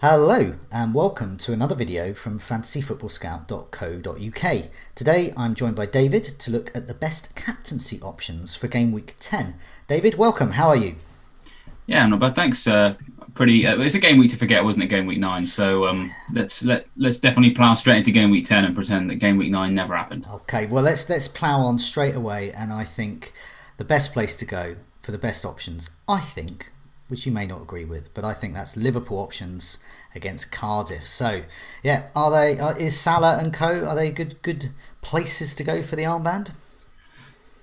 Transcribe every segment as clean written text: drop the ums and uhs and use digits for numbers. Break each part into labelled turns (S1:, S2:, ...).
S1: Hello and welcome to another video from fantasyfootballscout.co.uk. Today I'm joined by David to look at the best captaincy options for game week 10. David, welcome. How are you?
S2: Yeah, not bad. Thanks. It's a game week to forget, wasn't it? Game week 9. So let's definitely plough straight into game week 10 and pretend that game week 9 never happened.
S1: Okay, well let's plough on straight away, and I think the best place to go for the best options, I think, which you may not agree with, but I think that's Liverpool options against Cardiff. So, yeah, is Salah and co, are they good places to go for the armband?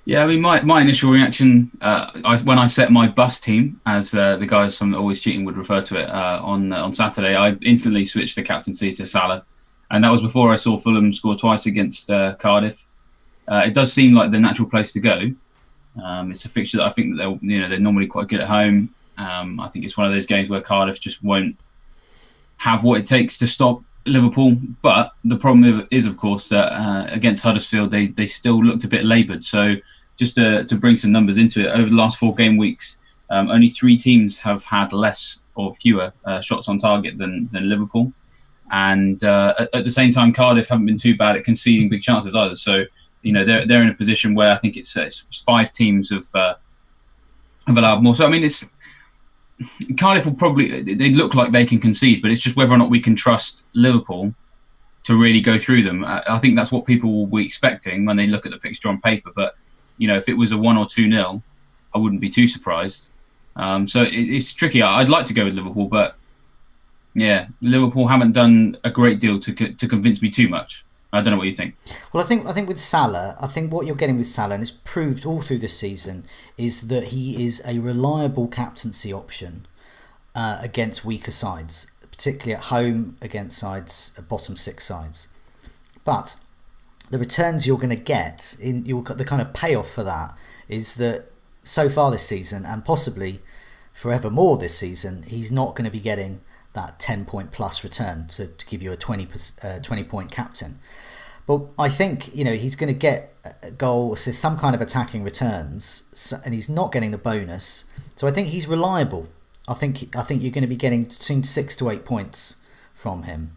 S2: Yeah, I mean, my initial reaction when I set my bus team, as the guys from Always Cheating would refer to it, on Saturday, I instantly switched the captaincy to Salah, and that was before I saw Fulham score twice against Cardiff. It does seem like the natural place to go. It's a fixture that I think that they're normally quite good at home. I think it's one of those games where Cardiff just won't have what it takes to stop Liverpool. But the problem is, of course, that against Huddersfield, they still looked a bit laboured. So just to bring some numbers into it, over the last 4 game weeks, only 3 teams have had less or fewer shots on target than Liverpool. And at the same time, Cardiff haven't been too bad at conceding big chances either. So, they're in a position where I think it's 5 teams have allowed more. So, I mean, Cardiff they look like they can concede, but it's just whether or not we can trust Liverpool to really go through them. I think that's what people will be expecting when they look at the fixture on paper. But, if it was a 1 or 2-0, I wouldn't be too surprised. So it's tricky. I'd like to go with Liverpool, but yeah, Liverpool haven't done a great deal to convince me too much. I don't know what you think.
S1: Well, I think with Salah, I think what you're getting with Salah, and it's proved all through this season, is that he is a reliable captaincy option against weaker sides, particularly at home against bottom 6 sides. But the returns you're going to get, the kind of payoff for that, is that so far this season, and possibly forevermore this season, he's not going to be getting that 10-point plus return to give you a 20-point captain. But I think he's going to get a goal, assist, some kind of attacking returns, and he's not getting the bonus. So I think he's reliable. I think you're going to be getting between 6 to 8 points from him.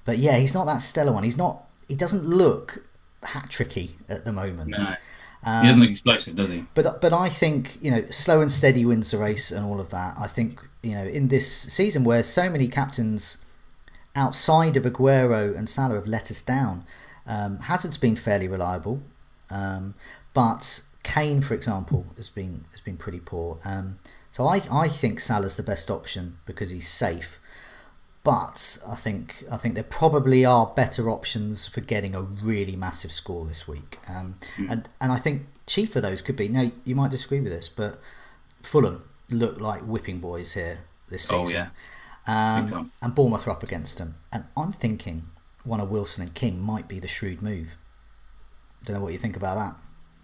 S1: But yeah, he's not that stellar one. He doesn't look hat-tricky at the moment.
S2: No. He doesn't look explosive, does he?
S1: But I think slow and steady wins the race and all of that. I think in this season where so many captains outside of Aguero and Salah have let us down, Hazard's been fairly reliable, but Kane, for example, has been pretty poor. So I think Salah's the best option because he's safe. But I think there probably are better options for getting a really massive score this week. And I think chief of those could be, now you might disagree with this, but Fulham look like whipping boys here this season.
S2: Oh, yeah.
S1: And Bournemouth are up against them. And I'm thinking one of Wilson and King might be the shrewd move. Don't know what you think about that.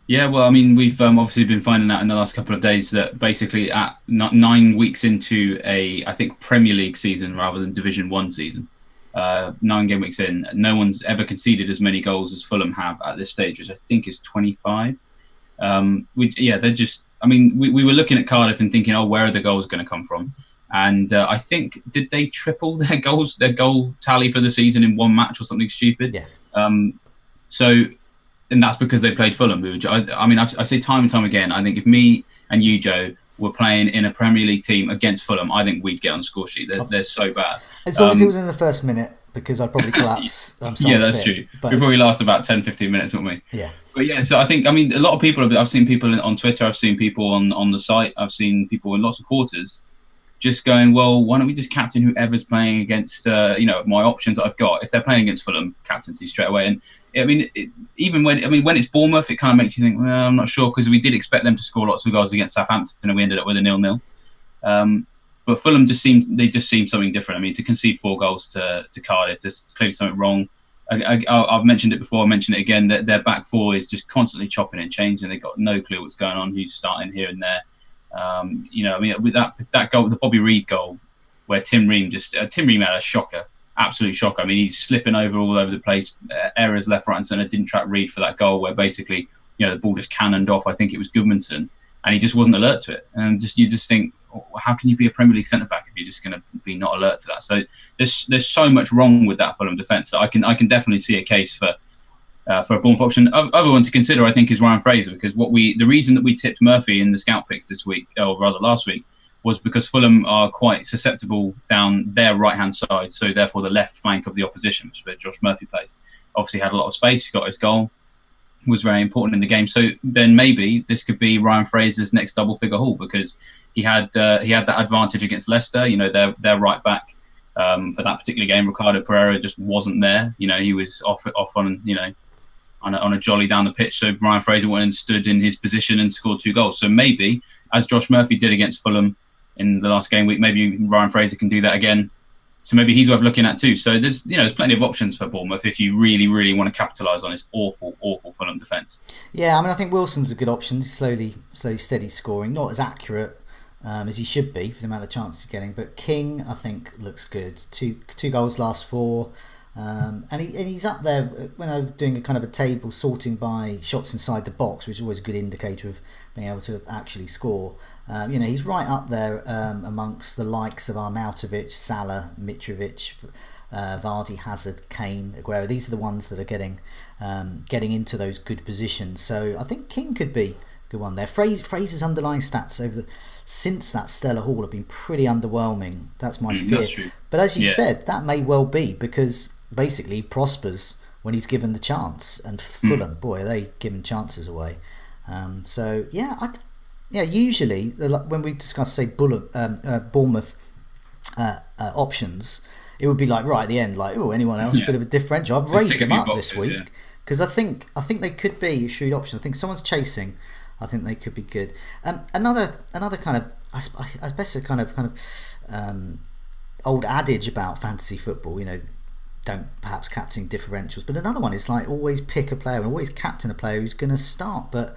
S2: Yeah, well, I mean, we've obviously been finding out in the last couple of days that basically at 9 weeks into I think Premier League season rather than Division 1 season, 9 game weeks in, no one's ever conceded as many goals as Fulham have at this stage, which I think is 25. They're just, I mean, we were looking at Cardiff and thinking, where are the goals going to come from? And I think, did they triple their goal tally for the season in one match or something stupid?
S1: Yeah.
S2: And that's because they played Fulham. I say time and time again, I think if me and you, Joe, were playing in a Premier League team against Fulham, I think we'd get on the score sheet. They're so bad.
S1: As long as it was in the first minute, because I'd probably collapse.
S2: Yeah, that's true. We'd probably last about 10, 15 minutes, wouldn't we?
S1: Yeah.
S2: But yeah, so a lot of people, I've seen people on Twitter, I've seen people on the site, I've seen people in lots of quarters just going, well, why don't we just captain whoever's playing against, my options that I've got. If they're playing against Fulham, captaincy straight away. And I mean, when it's Bournemouth, it kind of makes you think, well, I'm not sure, because we did expect them to score lots of goals against Southampton, and we ended up with a 0-0. But Fulham just seem something different. I mean, to concede 4 goals to Cardiff, there's clearly something wrong. I've mentioned it before. I mention it again. That their back 4 is just constantly chopping and changing. They've got no clue what's going on. Who's starting here and there. With that goal, the Bobby Reed goal, where Tim Ream had a shocker, absolute shocker. I mean, he's slipping all over the place, errors left, right, and centre. Didn't track Reed for that goal, where basically the ball just cannoned off. I think it was Goodmanson, and he just wasn't alert to it. And you just think, how can you be a Premier League centre back if you're just going to be not alert to that? So there's so much wrong with that Fulham defence that I can definitely see a case for a Bournemouth option. Other one to consider, I think, is Ryan Fraser, because the reason that we tipped Murphy in the scout picks this week, or rather last week, was because Fulham are quite susceptible down their right-hand side, so therefore the left flank of the opposition, which is where Josh Murphy plays. Obviously had a lot of space, he got his goal, was very important in the game. So then maybe this could be Ryan Fraser's next double-figure haul, because he had that advantage against Leicester. Their right back for that particular game, Ricardo Pereira, just wasn't there. He was off on on a jolly down the pitch. So Ryan Fraser went and stood in his position and scored 2 goals. So maybe, as Josh Murphy did against Fulham in the last game week, maybe Ryan Fraser can do that again. So maybe he's worth looking at too. So there's plenty of options for Bournemouth if you really, really want to capitalise on this awful Fulham defence.
S1: Yeah, I think Wilson's a good option. He's slowly, steady scoring. Not as accurate as he should be for the amount of chances he's getting. But King, I think, looks good. Two goals last 4. And he's up there when I'm doing a kind of a table sorting by shots inside the box, which is always a good indicator of being able to actually score. He's right up there amongst the likes of Arnautovic, Salah, Mitrovic, Vardy, Hazard, Kane, Aguero. These are the ones that are getting into those good positions. So I think King could be a good one there. Fraser's underlying stats since that stellar haul have been pretty underwhelming. That's my fear.
S2: That's true.
S1: But as you said, that may well be because basically he prospers when he's given the chance. And Fulham, boy, are they giving chances away. Usually when we discuss, say, Bournemouth options, it would be like right at the end, like, anyone else, bit of a differential. I've raised them up this week because I think they could be a shrewd option. I think someone's chasing. I think they could be good. Another kind of, I guess, a kind of old adage about fantasy football. Don't perhaps captain differentials, but another one is like always pick a player and always captain a player who's going to start. But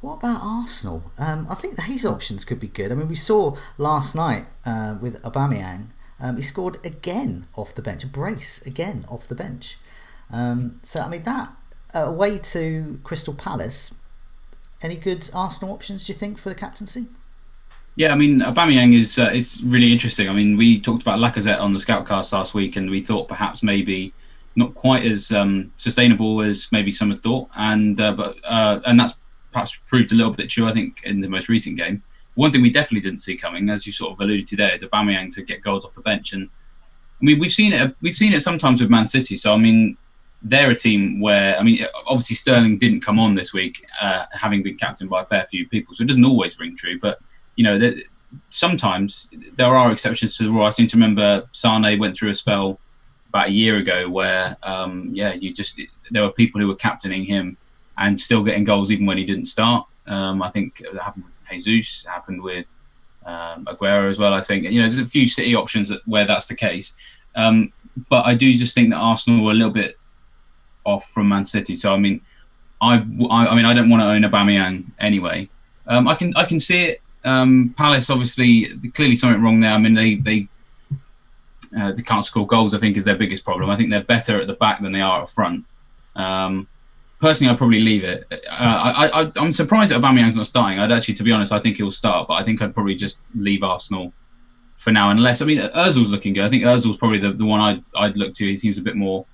S1: what about Arsenal? I think these options could be good. We saw last night with Aubameyang, he scored again off the bench, a brace again off the bench. That away to Crystal Palace. Any good Arsenal options, do you think, for the captaincy?
S2: Yeah, Aubameyang is really interesting. We talked about Lacazette on the Scoutcast last week, and we thought perhaps maybe not quite as sustainable as maybe some had thought, and that's perhaps proved a little bit true, I think, in the most recent game. One thing we definitely didn't see coming, as you sort of alluded to there, is Aubameyang to get goals off the bench, and we've seen it sometimes with Man City. So they're a team where obviously Sterling didn't come on this week, having been captained by a fair few people, so it doesn't always ring true, but sometimes there are exceptions to the rule. I seem to remember Sane went through a spell about a year ago where there were people who were captaining him and still getting goals even when he didn't start. I think it happened with Jesus, it happened with Aguero as well. I think there's a few City options where that's the case, but I do just think that Arsenal were a little bit off from Man City. So I don't want to own Aubameyang anyway. I can see it. Palace, obviously, clearly something wrong there. They can't score goals, I think, is their biggest problem. I think they're better at the back than they are up front. Personally, I'd probably leave it. I'm surprised that Aubameyang's not starting. To be honest, I think he'll start, but I think I'd probably just leave Arsenal for now, unless, Ozil's looking good. I think Ozil's probably the one I'd look to. He seems a bit more,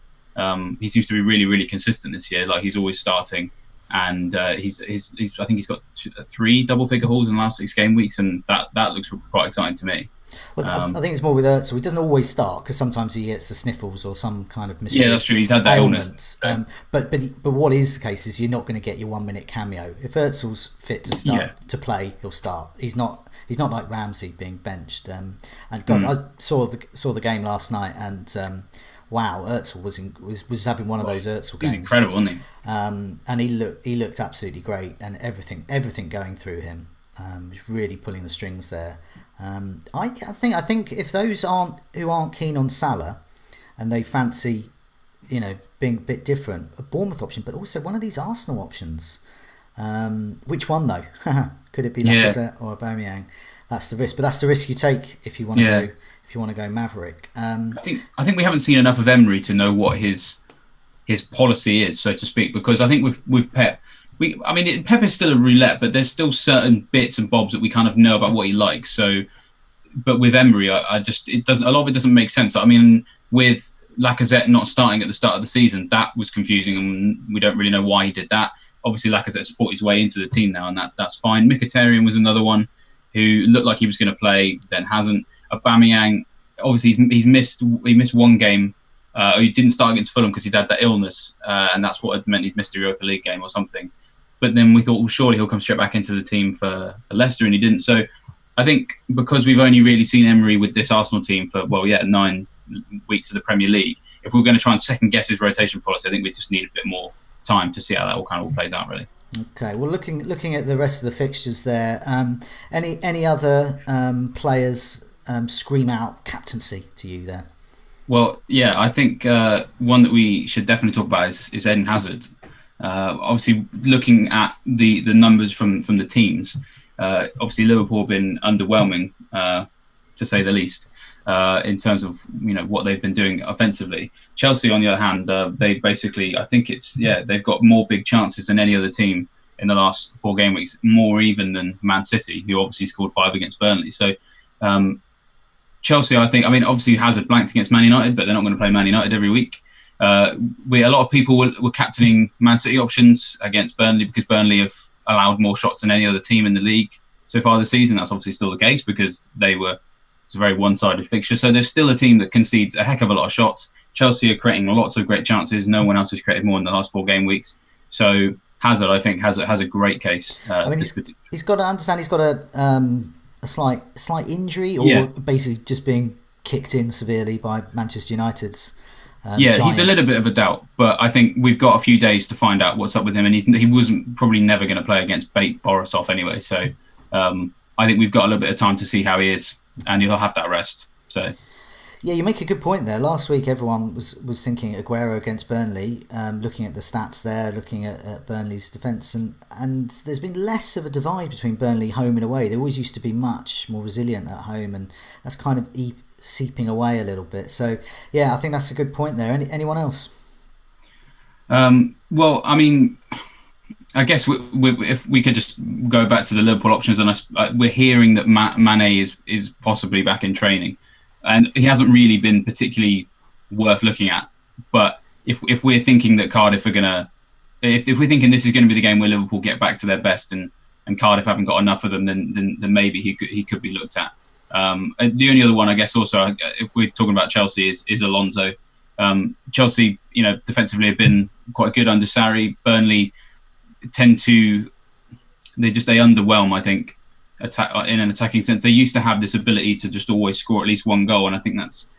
S2: he seems to be really, really consistent this year. Like, he's always starting. And I think he's got 3 double-figure hauls in the last 6 game weeks, and that looks quite exciting to me.
S1: Well, I think it's more with Özil. He doesn't always start because sometimes he gets the sniffles or some kind of mystery.
S2: Yeah, that's true. He's had that
S1: illness. But what is the case is you're not going to get your 1-minute cameo. If Özil's fit to start to play, he'll start. He's not like Ramsey being benched. And God, I saw the game last night, and wow, Özil was having one of those Özil games.
S2: He's incredible, wasn't he?
S1: And he looked absolutely great, and everything going through him was really pulling the strings there. I think if those who aren't keen on Salah and they fancy being a bit different, a Bournemouth option, but also one of these Arsenal options. Which one though? Could it be Lacazette or Aubameyang? That's the risk, but that's the risk you take if you want to go. If you want to go Maverick.
S2: I think we haven't seen enough of Emery to know what his policy is, so to speak. Because I think with Pep, Pep is still a roulette, but there's still certain bits and bobs that we kind of know about what he likes. So, but with Emery, I just it doesn't. A lot of it doesn't make sense. I mean, with Lacazette not starting at the start of the season, that was confusing, and we don't really know why he did that. Obviously, Lacazette's fought his way into the team now, and that's fine. Mkhitaryan was another one who looked like he was going to play, then hasn't. Aubameyang, obviously, he missed one game. He didn't start against Fulham because he'd had that illness, and that's what had meant he'd missed a Europa League game or something. But then we thought, well, surely he'll come straight back into the team for Leicester, and he didn't. So I think because we've only really seen Emery with this Arsenal team for 9 weeks of the Premier League, if we're going to try and second guess his rotation policy, I think we just need a bit more time to see how that all plays out, really.
S1: Okay, well, looking at the rest of the fixtures there, any other players scream out captaincy to you there?
S2: Well, yeah, I think one that we should definitely talk about is Eden Hazard. Obviously, looking at the numbers from the teams, obviously Liverpool have been underwhelming, to say the least, in terms of what they've been doing offensively. Chelsea, on the other hand, they basically, I think they've got more big chances than any other team in the last 4 game weeks, more even than Man City, who obviously scored 5 against Burnley. So Chelsea, obviously Hazard blanked against Man United, but they're not going to play Man United every week. A lot of people were captaining Man City options against Burnley because Burnley have allowed more shots than any other team in the league so far this season. That's obviously still the case because it's a very one-sided fixture. So there's still a team that concedes a heck of a lot of shots. Chelsea are creating lots of great chances. No one else has created more in the last 4 game weeks. So Hazard, I think, has a great case.
S1: He's got to understand he's got a slight injury, or basically just being kicked in severely by Manchester United's Giants.
S2: He's a little bit of a doubt, but I think we've got a few days to find out what's up with him, and he wasn't probably never going to play against Borisov anyway. So I think we've got a little bit of time to see how he is, and he'll have that rest. So.
S1: Yeah, you make a good point there. Last week, everyone was thinking Aguero against Burnley, looking at the stats there, looking at Burnley's defence, and there's been less of a divide between Burnley home and away. They always used to be much more resilient at home, and that's kind of seeping away a little bit. So, yeah, I think that's a good point there. Anyone else?
S2: Well, I mean, I guess if we could just go back to the Liverpool options, and we're hearing that Mane is possibly back in training. And he hasn't really been particularly worth looking at. But if we're thinking that Cardiff are going to... If we're thinking this is going to be the game where Liverpool get back to their best and Cardiff haven't got enough of them, then maybe he could be looked at. And the only other one, I guess, also, if we're talking about Chelsea, is Alonso. Chelsea, defensively have been quite good under Sarri. Burnley tend to... They underwhelm, I think. In an attacking sense, they used to have this ability to just always score at least 1 goal, and I think that's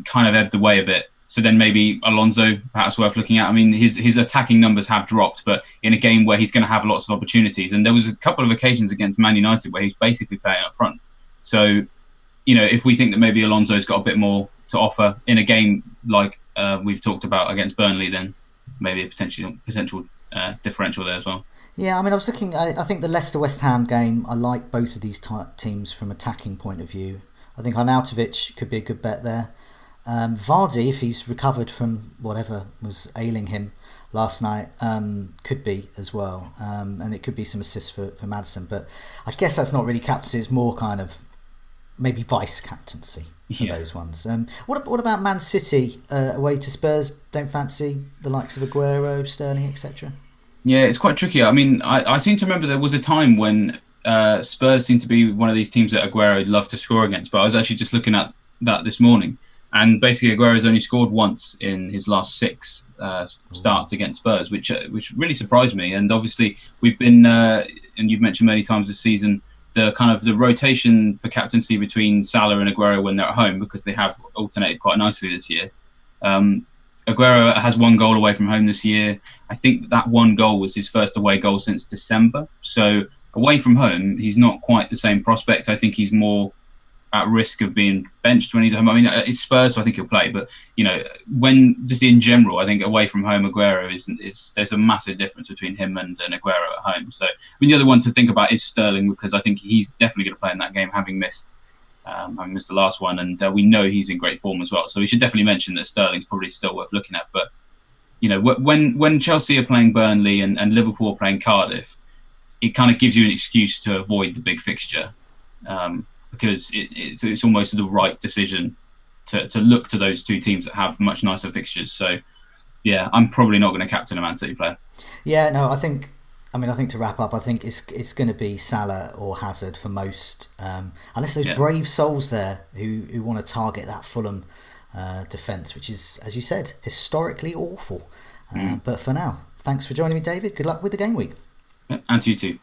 S2: kind of ebbed away a bit. So then maybe Alonso, perhaps worth looking at. I mean, his attacking numbers have dropped, but in a game where he's going to have lots of opportunities, and there was a couple of occasions against Man United where he's basically playing up front. So, if we think that maybe Alonso's got a bit more to offer in a game like we've talked about against Burnley, then maybe a potential differential there as well.
S1: Yeah, I mean, I was looking. I think the Leicester-West Ham game. I like both of these teams from attacking point of view. I think Arnautovic could be a good bet there. Vardy, if he's recovered from whatever was ailing him last night, could be as well. And it could be some assists for Maddison. But I guess that's not really captaincy. It's more kind of maybe vice captaincy for those ones. What about Man City away to Spurs? Don't fancy the likes of Aguero, Sterling, etc.?
S2: Yeah, it's quite tricky. I mean, I seem to remember there was a time when Spurs seemed to be one of these teams that Aguero loved to score against. But I was actually just looking at that this morning. And basically, Aguero's only scored once in his last 6 starts against Spurs, which really surprised me. And obviously, we've been, and you've mentioned many times this season, the rotation for captaincy between Salah and Aguero when they're at home, because they have alternated quite nicely this year. Aguero has 1 goal away from home this year. I think that 1 goal was his first away goal since December. So away from home, he's not quite the same prospect. I think he's more at risk of being benched when he's at home. I mean, it's Spurs, so I think he'll play. But, when just in general, I think away from home, Aguero is there's a massive difference between him and Aguero at home. So the other one to think about is Sterling, because I think he's definitely going to play in that game, having missed the last one, and we know he's in great form as well. So we should definitely mention that Sterling's probably still worth looking at. But when Chelsea are playing Burnley and Liverpool are playing Cardiff, it kind of gives you an excuse to avoid the big fixture, because it's almost the right decision to look to those two teams that have much nicer fixtures. So, yeah, I'm probably not going to captain a Man City player.
S1: Yeah, no, I think to wrap up, I think it's going to be Salah or Hazard for most, unless those brave souls there who want to target that Fulham defence, which is, as you said, historically awful. But for now, thanks for joining me, David. Good luck with the game week.
S2: Yeah, and to you too.